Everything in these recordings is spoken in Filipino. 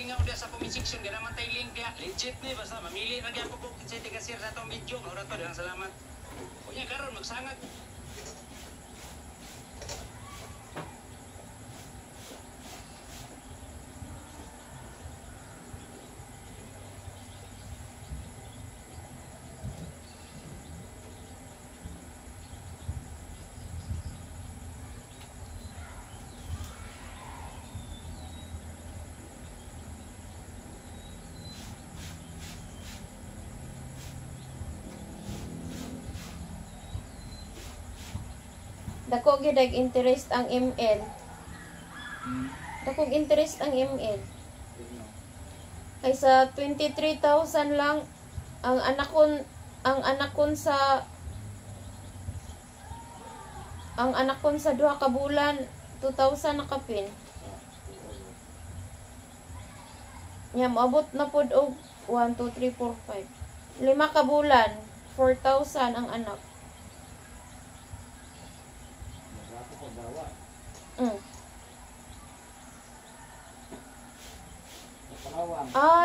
palingaw dia sa comment section, ganaman tayo link dia. Legit ni, basta mamili na gyapon ko sa tiga-share sa itong video. Maura to, dalang salamat. Kunya karon magsangag. Dako gyud ang interest ang ML. Dako interest ang ML. Ay sa 23,000 lang ang anak kon sa duha ka bulan 2,000 na kapin. Nya maabot na pod og 1 2 3 4 5. 5 ka bulan 4,000 ang anak.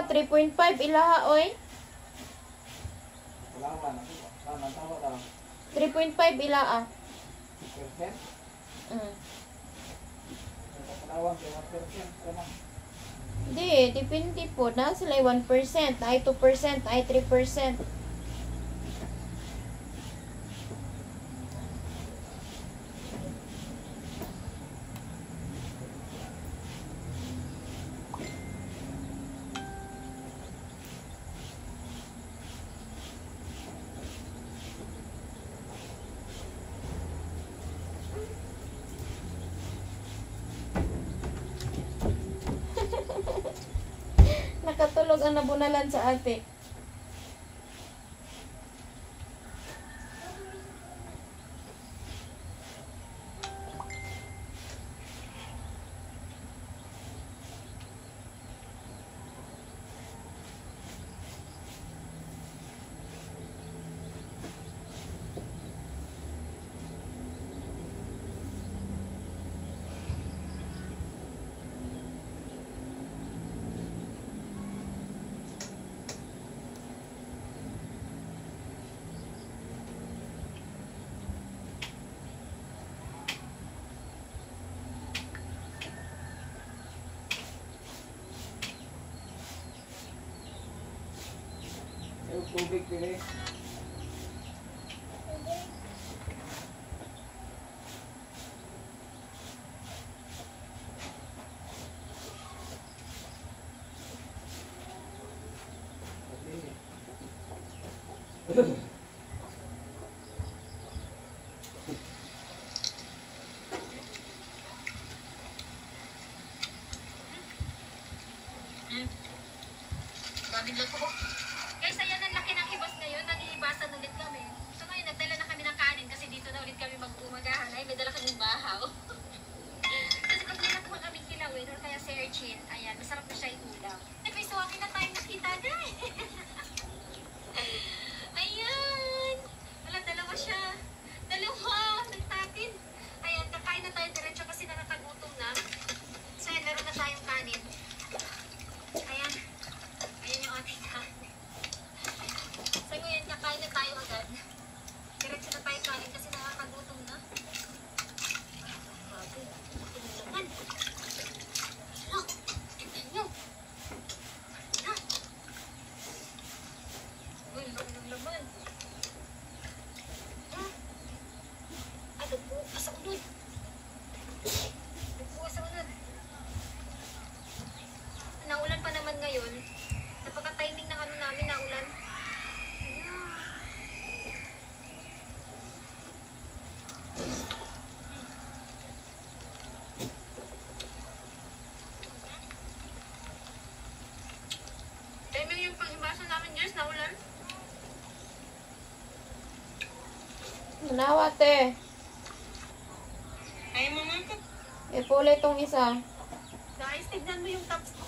3.5 ilaha oy. 3.5 ilaha. Di, depende po na sila 1%, ay 2%, ay 3%. Nakatulog ang nabunalan sa ate. Tubig pili. Babin lang ko. Guys, ayan ang laki ng hibas ngayon. Nangihibasan ulit kami. So ngayon, nagdala na kami ng kanin kasi dito na ulit kami mag-umagahan. Ay, may dala kaming bahaw. Kasi pag nila po kami kilawin or kaya serchin, ayan, masarap na siya iulam. At may suwaki na tayong nakita, guys. Ayan. Wala, dalawa siya. Dalawa. Nagtatin. Ayan, kakain na tayo diretso kasi nakakagutom na. So ayan, meron na tayong kanin. Ayan. Ayan yung ating kanin. So ngayon, kakain na tayo agad. Diretso na tayo kanin kasi nakakagutom na. Grabe. Laman. Ano? Tignan nyo. Ano? Uy, laki ng laman. Ay, nagbukas sa unod. Nagbukas sa unod. Naulan pa naman ngayon. Napaka-timing ng ano namin, naulan. Timing yung paghibasan namin, guys, naulan. Manawa te. Ay, mama. Ipulay tong isa. Guys, tignan mo yung tops ko.